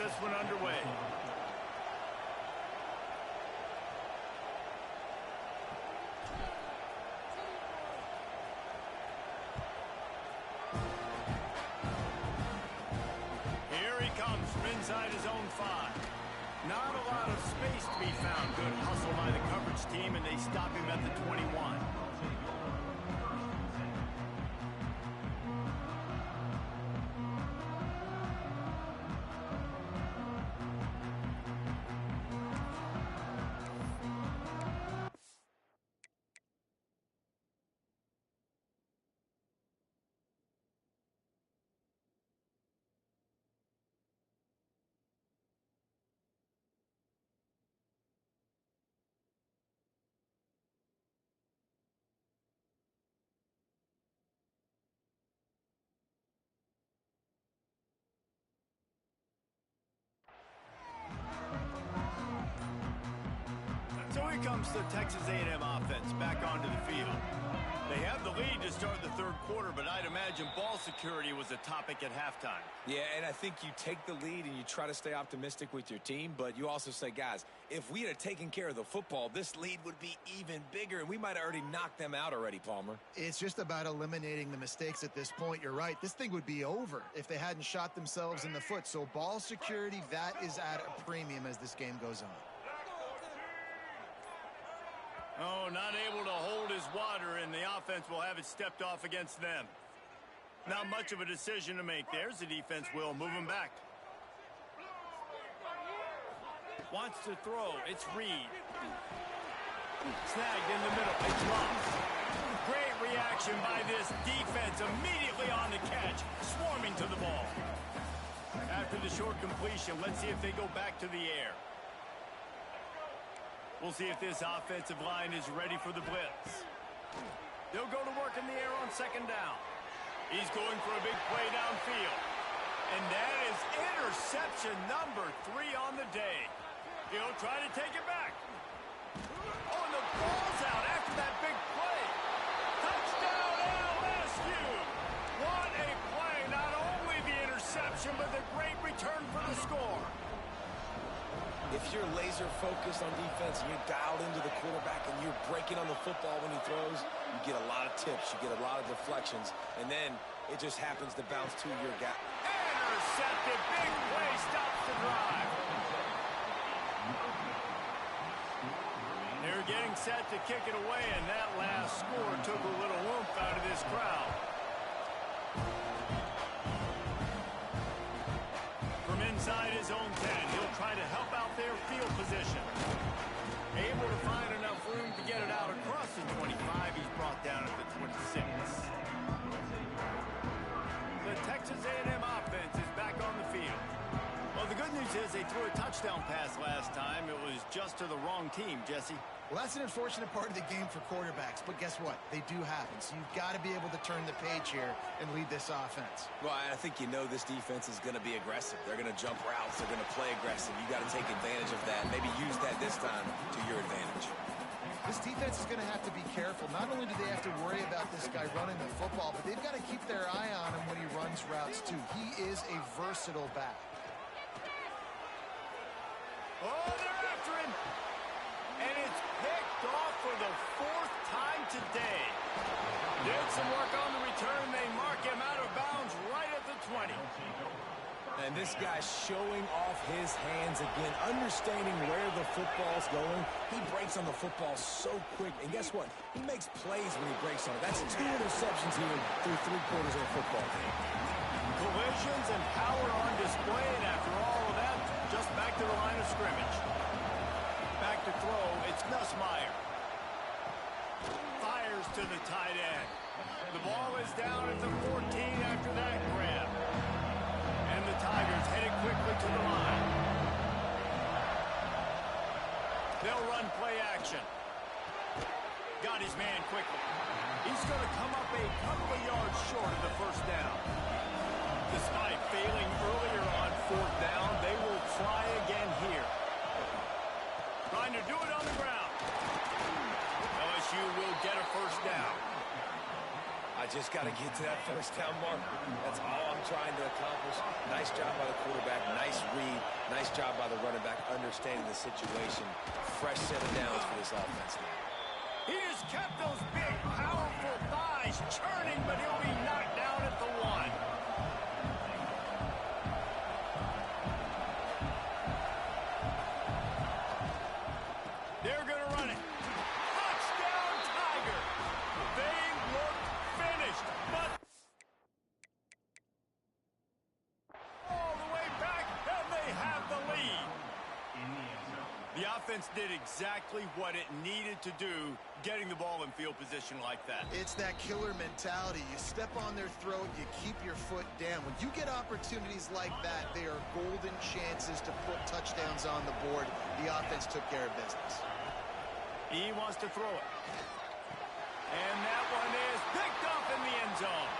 this one underway. Here he comes from inside his own 5. Not a lot of space to be found. Good hustle by the coverage team, and they stop him at the 21. So here comes the Texas A&M offense back onto the field. They have the lead to start the third quarter, but I'd imagine ball security was a topic at halftime. Yeah, and I think you take the lead and you try to stay optimistic with your team, but you also say, guys, if we had taken care of the football, this lead would be even bigger, and we might have already knocked them out already, Palmer. It's just about eliminating the mistakes at this point. You're right. This thing would be over if they hadn't shot themselves in the foot. So ball security, that is at a premium as this game goes on. Oh, not able to hold his water, and the offense will have it stepped off against them. Not much of a decision to make. There's the defense will move him back. Wants to throw. It's Reed. Snagged in the middle. It's lost. Great reaction by this defense. Immediately on the catch. Swarming to the ball. After the short completion, let's see if they go back to the air. We'll see if this offensive line is ready for the blitz. They'll go to work in the air on second down. He's going for a big play downfield. And that is interception number 3 on the day. He'll try to take it back. Oh, and the ball's out after that big play. Touchdown, LSU. What a play. Not only the interception, but the great return for the score. If you're laser focused on defense and you're dialed into the quarterback and you're breaking on the football when he throws, you get a lot of tips, you get a lot of deflections, and then it just happens to bounce to your guy. Intercepted, big play, stops the drive. They're getting set to kick it away, and that last score took a little oomph out of this crowd. From inside his own 10, he'll try to help out their field position. Able to find enough room to get it out across the 25. He's brought down at the 26. The Texas A&M offense is back on the field. Well, the good news is they threw a touchdown pass last time. It was just to the wrong team, Jesse. Well, that's an unfortunate part of the game for quarterbacks, but guess what? They do happen. So you've got to be able to turn the page here and lead this offense. Well, I think you know this defense is going to be aggressive. They're going to jump routes. They're going to play aggressive. You got to take advantage of that. Maybe use that this time to your advantage. This defense is going to have to be careful. Not only do they have to worry about this guy running the football, but they've got to keep their eye on him when he runs routes, too. He is a versatile back. Oh, they're after him. And it's picked off for the 4th time today. Did some work on the return. They mark him out of bounds right at the 20. And this guy's showing off his hands again, understanding where the football's going. He breaks on the football so quick. And guess what? He makes plays when he breaks on it. That's 2 interceptions here through 3 quarters of a football game. Collisions and power on display, and after all of that, just back to the line of scrimmage. Back to throw, it's Nussmeier. Fires to the tight end. The ball is down at the 14 after that grab. And the Tigers headed quickly to the line. They'll run play action. Got his man quickly. He's going to come up a couple of yards short of the first down. Despite failing earlier on 4th down, they will try again here. Trying to do it on the ground. LSU will get a first down. I just got to get to that first down mark. That's all I'm trying to accomplish. Nice job by the quarterback. Nice read. job by the running back understanding the situation. Fresh set of downs for this offense now. He has kept those big, powerful thighs churning, but he'll be knocked down at the 1. They're going to run it. Touchdown, Tiger. They look finished, but all the way back, and they have the lead. The offense did exactly what it needed to do, getting the ball in field position like that. It's that killer mentality. You step on their throat, you keep your foot down. When you get opportunities like that, they are golden chances to put touchdowns on the board. The offense took care of business. He wants to throw it. And that one is picked up in the end zone.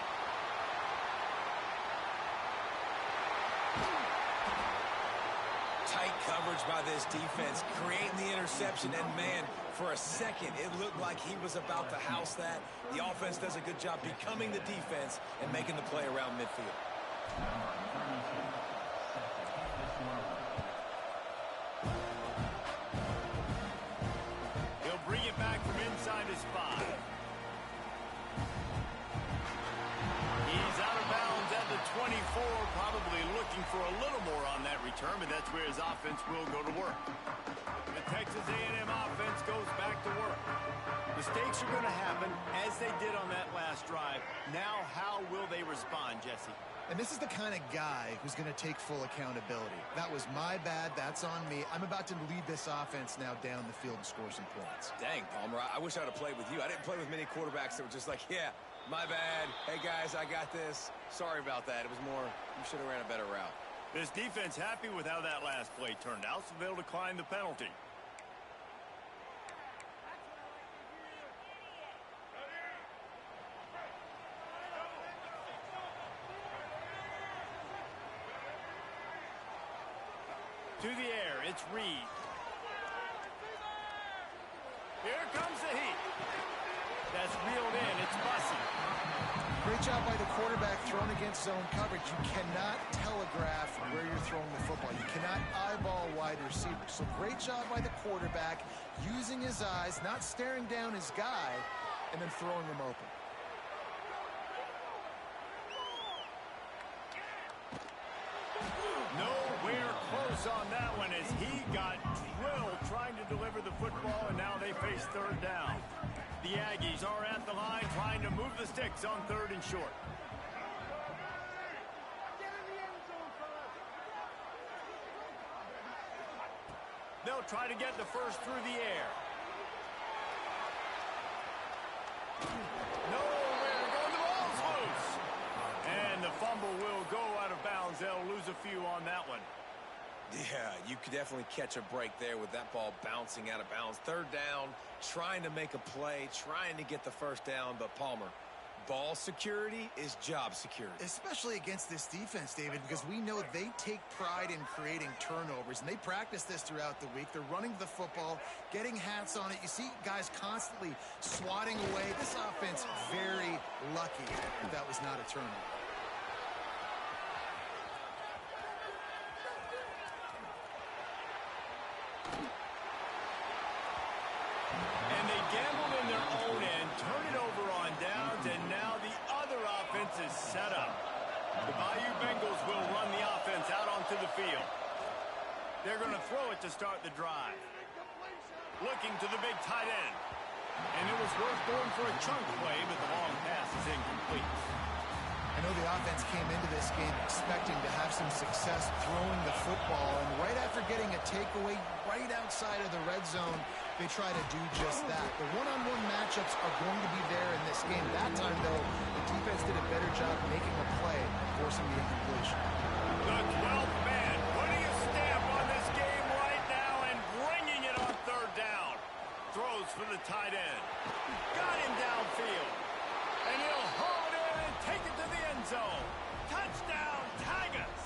Tight coverage by this defense, creating the interception, and man, for a second, it looked like he was about to house that. The offense does a good job becoming the defense and making the play around midfield. He'll bring it back from inside his 5. He's out of bounds at the 24, probably looking for a little more on that return, but that's where his offense will go to work. The Texas A&M offense goes back to work. Mistakes are going to happen, as they did on that last drive. Now, how will they respond, Jesse? And this is the kind of guy who's going to take full accountability. That was my bad. That's on me. I'm about to lead this offense now down the field and score some points. Dang, Palmer, I wish I would have played with you. I didn't play with many quarterbacks that were just like, yeah, my bad. Hey, guys, I got this. Sorry about that. It was more, you should have ran a better route. This defense happy with how that last play turned out, so they'll decline the penalty. To the air, it's Reed. Here comes the heat. That's reeled in, it's Bussey. Great job by the quarterback thrown against zone coverage. You cannot telegraph where you're throwing the football. You cannot eyeball wide receivers. So great job by the quarterback using his eyes, not staring down his guy, and then throwing him open. Nowhere close on that one as he got drilled trying to deliver the football, and now they face third down. The Aggies are at the line trying to move the sticks on 3rd and short. They'll try to get the first through the air. Nowhere to go. The ball's loose. And the fumble will go out of bounds. They'll lose a few on that one. Yeah, you could definitely catch a break there with that ball bouncing out of bounds. 3rd down, trying to make a play, trying to get the first down, but Palmer, ball security is job security. Especially against this defense, David, because we know they take pride in creating turnovers, and they practice this throughout the week. They're running the football, getting hats on it. You see guys constantly swatting away. This offense very lucky if that was not a turnover. And they gambled in their own end, turn it over on downs, and now the other offense is set up. The Bayou Bengals will run the offense out onto the field. They're going to throw it to start the drive. Looking to the big tight end. And it was worth going for a chunk play, but the long pass is incomplete. I know the offense came into this game expecting to have some success throwing the football, and right after getting a takeaway right outside of the red zone, they try to do just that. The one-on-one matchups are going to be there in this game. That time, though, the defense did a better job making a play, forcing the incompletion. The 12th man putting a stamp on this game right now and bringing it on 3rd down. Throws for the tight end. Got him downfield. And he'll haul it in and take it to the end zone. Touchdown, Tigers!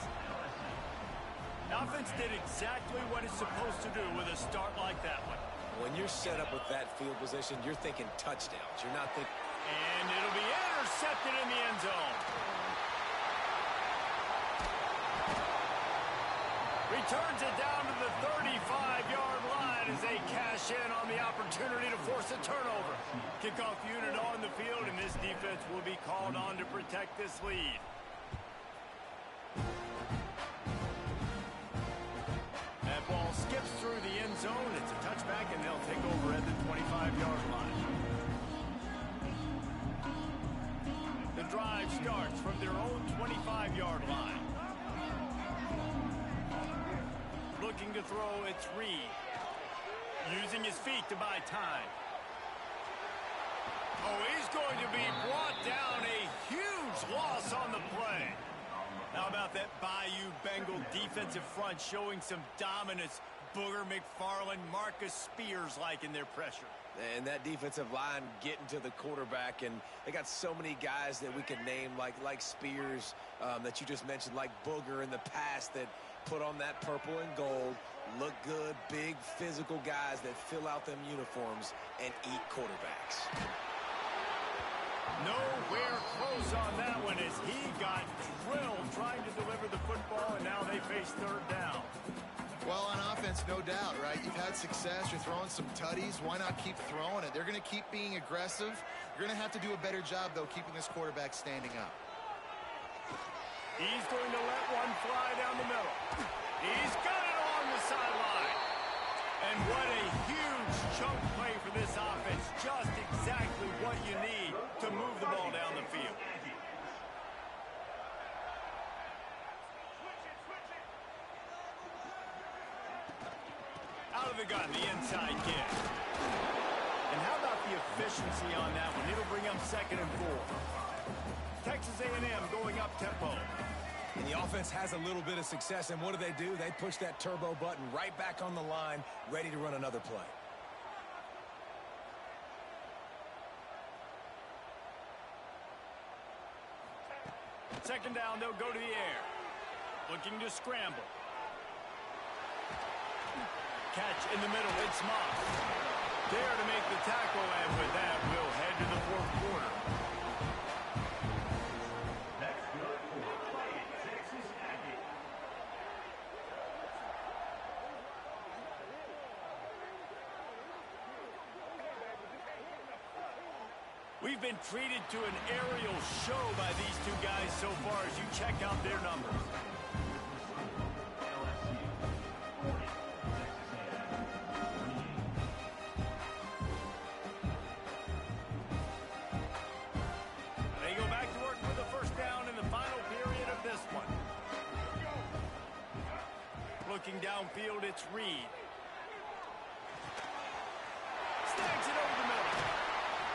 The offense did exactly what it's supposed to do with a start like that one. When you're set up with that field position, you're thinking touchdowns. You're not thinking... And it'll be intercepted in the end zone. Returns it down to the 35-yard line as they cash in on the opportunity to force a turnover. Kickoff unit on the field, and this defense will be called on to protect this lead. That ball skips through the end zone. It's a touchback, and they'll take over at the 25-yard line. The drive starts from their own 25-yard line. Looking to throw, it's Reed. Using his feet to buy time. Oh, he's going to be brought down. A huge loss on the play. How about that Bayou Bengal defensive front showing some dominance? Booger McFarland, Marcus Spears-like in their pressure. And that defensive line getting to the quarterback, and they got so many guys that we can name like Spears that you just mentioned, like Booger in the past, that put on that purple and gold, look good, big physical guys that fill out them uniforms and eat quarterbacks. Nowhere close on that one as he got drilled trying to deliver the football, and now they face third down. Well, on offense, no doubt, right? You've had success. You're throwing some tutties. Why not keep throwing it? They're going to keep being aggressive. You're going to have to do a better job, though, keeping this quarterback standing up. He's going to let one fly down the middle. He's got it along the sideline. And what a huge chunk play for this offense. Just exactly what you need to move the ball down the field. Out of the gun, the inside kick. And how about the efficiency on that one? It'll bring up 2nd and 4. Texas A&M going up tempo. And the offense has a little bit of success, and what do? They push that turbo button right back on the line, ready to run another play. Second down, they'll go to the air. Looking to scramble. Catch in the middle, it's Moss. There to make the tackle, and with that, we'll head to the 4th quarter. We've been treated to an aerial show by these two guys so far as you check out their numbers. They go back to work with the first down in the final period of this one. Looking downfield, it's Reed. Snags it over the middle.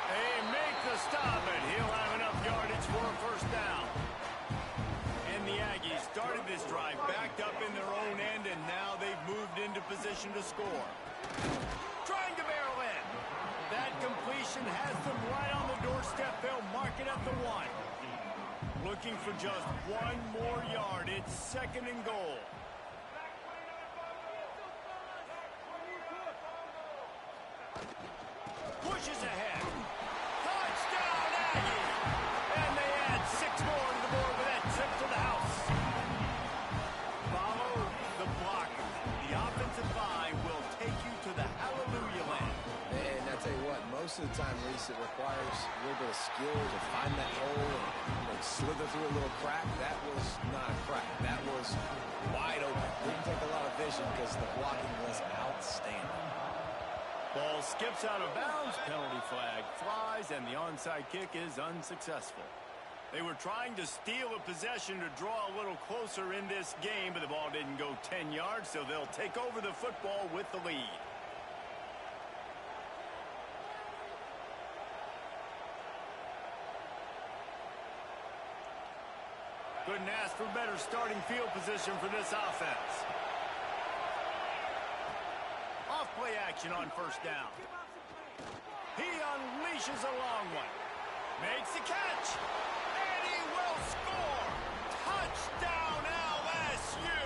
They make the stop, and he'll have enough yardage for a first down. And the Aggies started this drive backed up in their own end, and now they've moved into position to score. Trying to barrel in. That completion has them right on the doorstep. They'll mark it at the 1. Looking for just one more yard. It's 2nd and goal. Pushes ahead. Touchdown, Aggies! And they add 6 more to the board with that trip to the house. Follow the block. The offensive line will take you to the hallelujah land. And I tell you what, most of the time, Reese, it requires a little bit of skill to find that hole and slither through a little crack. That was not a crack. That was wide open. Didn't take a lot of vision because the blocking was outstanding. Ball skips out of bounds, penalty flag flies, and the onside kick is unsuccessful. They were trying to steal a possession to draw a little closer in this game, but the ball didn't go 10 yards, so they'll take over the football with the lead. Couldn't ask for better starting field position for this offense. Off-play action on first down. He unleashes a long one. Makes the catch. And he will score. Touchdown, LSU.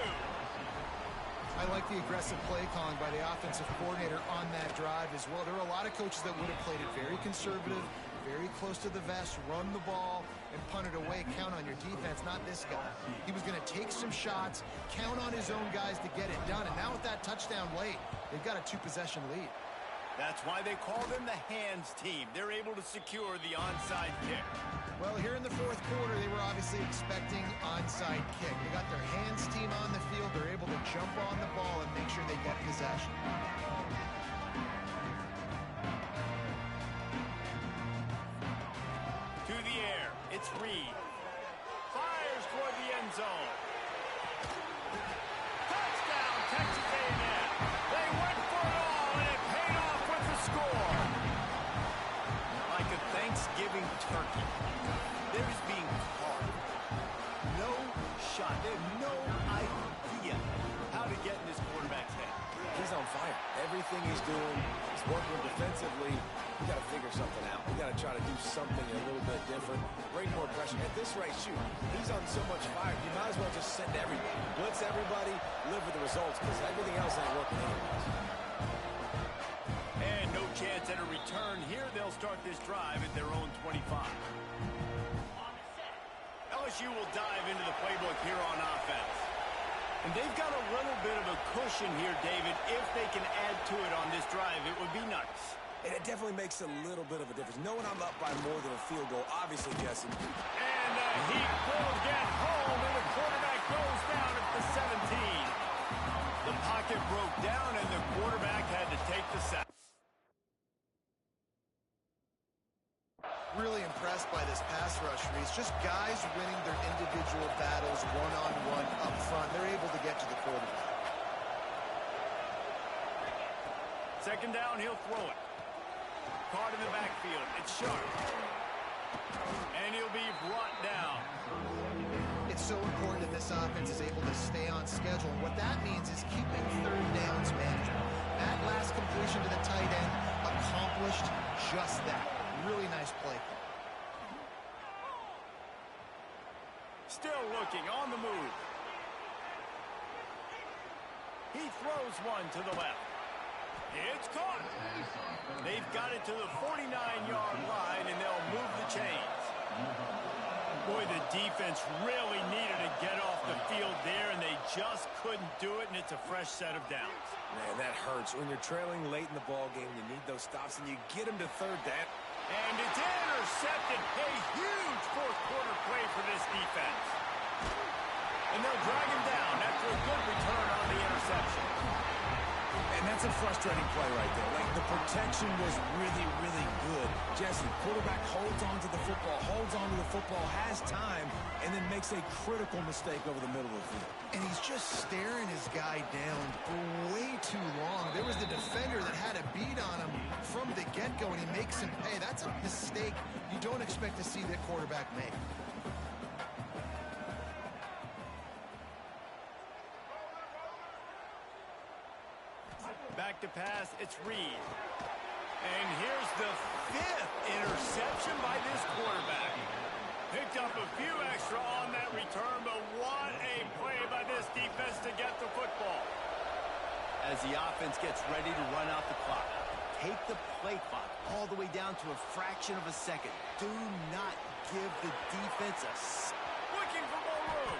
I like the aggressive play calling by the offensive coordinator on that drive as well. There are a lot of coaches that would have played it very conservative, very close to the vest, run the ball, and punt it away. Count on your defense, not this guy. He was going to take some shots, count on his own guys to get it done. And now with that touchdown late, they've got a 2-possession lead. That's why they call them the hands team. They're able to secure the onside kick. Well, here in the fourth quarter, they were obviously expecting onside kick. They got their hands team on the field. They're able to jump on the ball and make sure they get possession. To the air, it's Reed. Fires toward the end zone. Touchdown, Texas A&M. They went for it all, and it paid off with the score. Like a Thanksgiving turkey, they're just being carved. No shot. They have no idea how to get in this quarterback's head. He's on fire. Everything he's doing, he's working defensively. We got to figure something out. We got to try to do something a little bit different. Bring more pressure. At this rate, shoot, he's on so much fire. You might as well just send everybody. Blitz everybody, live with the results, because everything else ain't working anyways. And no chance at a return here. They'll start this drive at their own 25. LSU will dive into the playbook here on offense. And they've got a little bit of a cushion here, David. If they can add to it on this drive, it would be nice. And it definitely makes a little bit of a difference. Knowing I'm up by more than a field goal, obviously, Jesse. And he will get home, and the quarterback goes down at the 17. The pocket broke down, and the quarterback had to take the sack. Really impressed by this pass rush, Reese. Just guys winning their individual battles one-on-one up front. They're able to get to the quarterback. Second down, he'll throw it. Caught in the backfield. It's sharp. And he'll be brought down. It's so important that this offense is able to stay on schedule. And what that means is keeping third downs manageable. That last completion to the tight end accomplished just that. Really nice play. Still looking on the move. He throws one to the left. It's caught. They've got it to the 49-yard line, and they'll move the chains. Boy, the defense really needed to get off the field there, and they just couldn't do it, and it's a fresh set of downs. Man, that hurts. When you're trailing late in the ball game, you need those stops, and you get them to third down. And it's intercepted. A huge fourth-quarter play for this defense. And they'll drag him down after a good return on the interception. And that's a frustrating play right there. Like, the protection was really, really good. Jesse, quarterback holds on to the football, has time, and then makes a critical mistake over the middle of the field. And he's just staring his guy down for way too long. There was the defender that had a beat on him from the get-go, and he makes him pay. That's a mistake you don't expect to see that quarterback make. Back to pass, it's Reed. And here's the 5th interception by this quarterback. Picked up a few extra on that return, but what a play by this defense to get the football. As the offense gets ready to run out the clock, take the play clock all the way down to a fraction of a second. Do not give the defense looking for more room.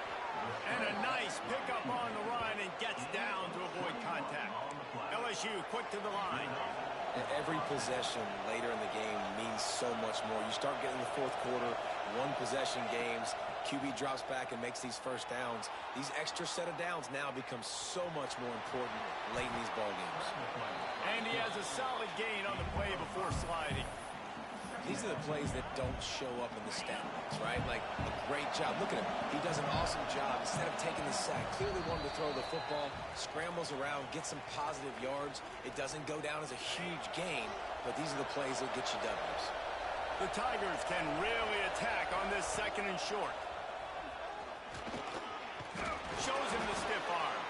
And a nice pickup on the run, and gets down to avoid contact. LSU quick to the line. Every possession later in the game means so much more. You start getting the fourth quarter, one-possession games, QB drops back and makes these first downs. These extra set of downs now become so much more important late in these ball games. And he has a solid gain on the play before sliding. These are the plays that don't show up in the stat lines, right? Like, a great job. Look at him. He does an awesome job. Instead of taking the sack, clearly wanted to throw the football, scrambles around, gets some positive yards. It doesn't go down as a huge gain, but these are the plays that get you W's. The Tigers can really attack on this second and short. Shows him the stiff arm.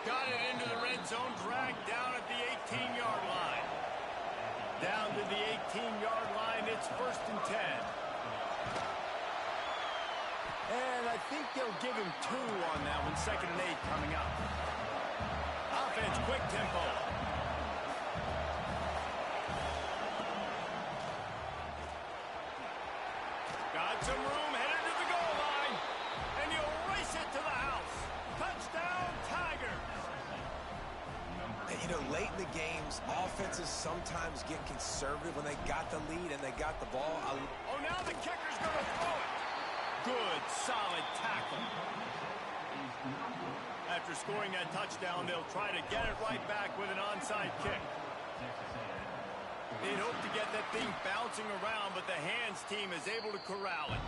Got it into the red zone, dragged down at the 18-yard line. Down to the 18-yard line, it's 1st and 10. And I think they'll give him 2 on that one, 2nd and 8 coming up. Offense, quick tempo. some room, headed to the goal line, and he'll race it to the house. Touchdown, Tigers. And, you know, late in the games, offenses sometimes get conservative when they got the lead and they got the ball. Oh, now the kicker's going to throw it. Good, solid tackle. After scoring that touchdown, they'll try to get it right back with an onside kick. They'd hope to get that thing bouncing around, but the hands team is able to corral it.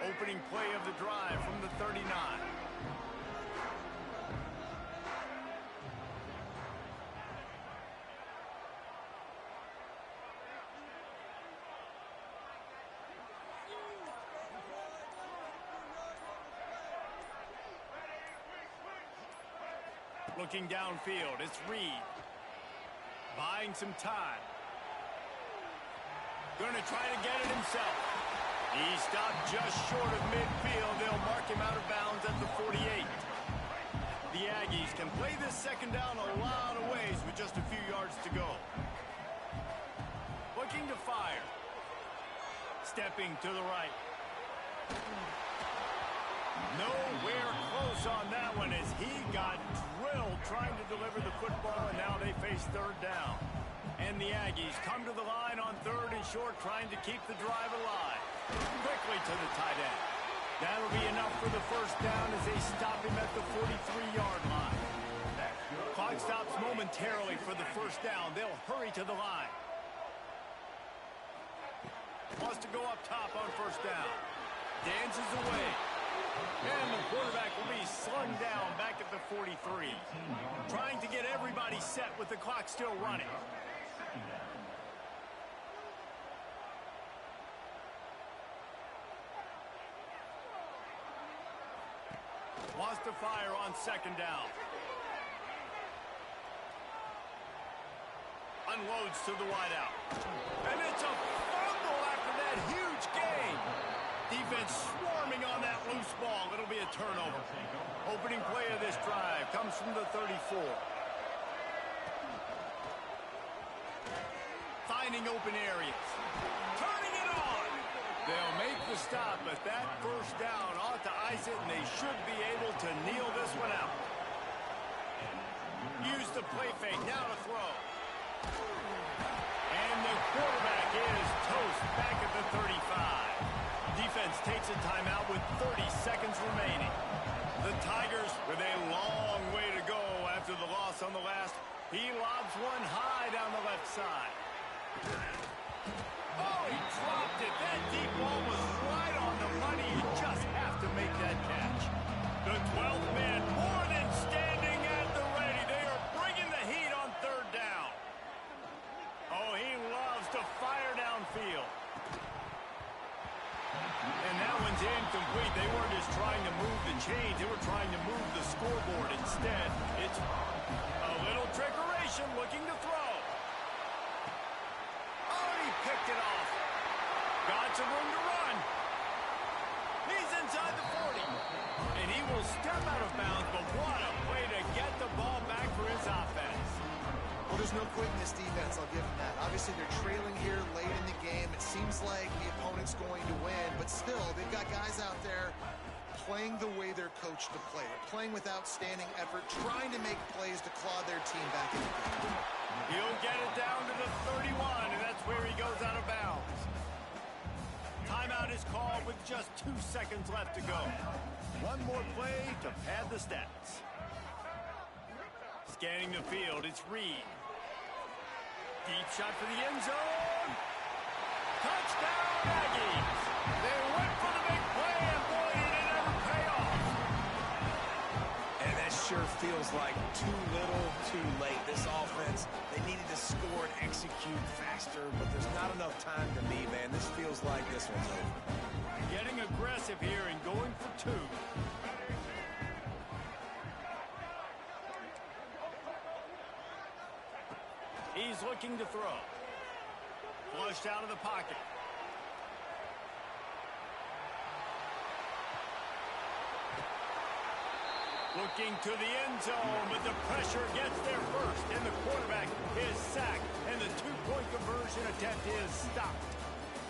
Opening play of the drive from the 39. Looking downfield, it's Reed. Buying some time. Gonna try to get it himself. He stopped just short of midfield. They'll mark him out of bounds at the 48. The Aggies can play this second down a lot of ways with just a few yards to go. Looking to fire. Stepping to the right. Nowhere close on that one as he got drilled trying to deliver the football, and now they face third down. And the Aggies come to the line on third and short, trying to keep the drive alive. Quickly to the tight end. That'll be enough for the first down as they stop him at the 43-yard line. Clock stops momentarily for the first down. They'll hurry to the line. Wants to go up top on first down. Dances away. And the quarterback will be slung down back at the 43. Trying to get everybody set with the clock still running. Wants to fire on second down. Unloads to the wideout. And it's a fumble after that huge gain. Defense swarming on that loose ball. It'll be a turnover. Opening play of this drive comes from the 34. Finding open areas. Turning it on. They'll make the stop, but that first down ought to ice it, and they should be able to kneel this one out. Use the play fake. Now to throw. And the quarterback is toast back at the 35. Defense takes a timeout with 30 seconds remaining. The Tigers with a long way to go after the loss on the last. He lobs one high down the left side. Oh, he dropped it. That deep ball was right on the money. You just have to make that catch. The 12th man more than standing at the ready. They are bringing the heat on third down. Oh, he loves to fire downfield. And that one's incomplete. They weren't just trying to move the chains. They were trying to move the scoreboard instead. It's a little trickeration looking to throw. Oh, he picked it off. Got some room to run. He's inside the 40. And he will step out of bounds, but what a way to get the ball back for his offense. Well, there's no quitting this defense, I'll give them that. Obviously, they're trailing here late in the game. It seems like the opponent's going to win, but still, they've got guys out there playing the way they're coached to play. They're playing with outstanding effort, trying to make plays to claw their team back in the game. He'll get it down to the 31, and that's where he goes out of bounds. Timeout is called with just 2 seconds left to go. One more play to pad the stats. Scanning the field, it's Reed. Deep shot for the end zone. Touchdown, Aggies. They went for the big play, and boy, did it ever pay off. And that sure feels like too little, too late. This offense, they needed to score and execute faster, but there's not enough time to me, man. This feels like this one's over. Getting aggressive here and going for 2. He's looking to throw. Flushed out of the pocket. Looking to the end zone, but the pressure gets there first, and the quarterback is sacked, and the two-point conversion attempt is stopped.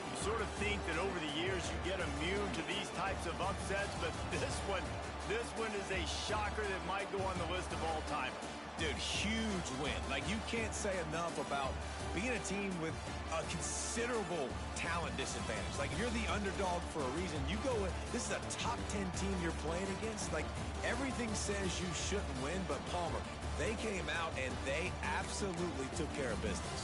You sort of think that over the years you get immune to these types of upsets, but this one is a shocker that might go on the list of all time. Dude, huge win. Like, you can't say enough about being a team with a considerable talent disadvantage. Like, if you're the underdog for a reason, you go with, this is a top 10 team you're playing against. Like, everything says you shouldn't win, but Palmer, they came out and they absolutely took care of business.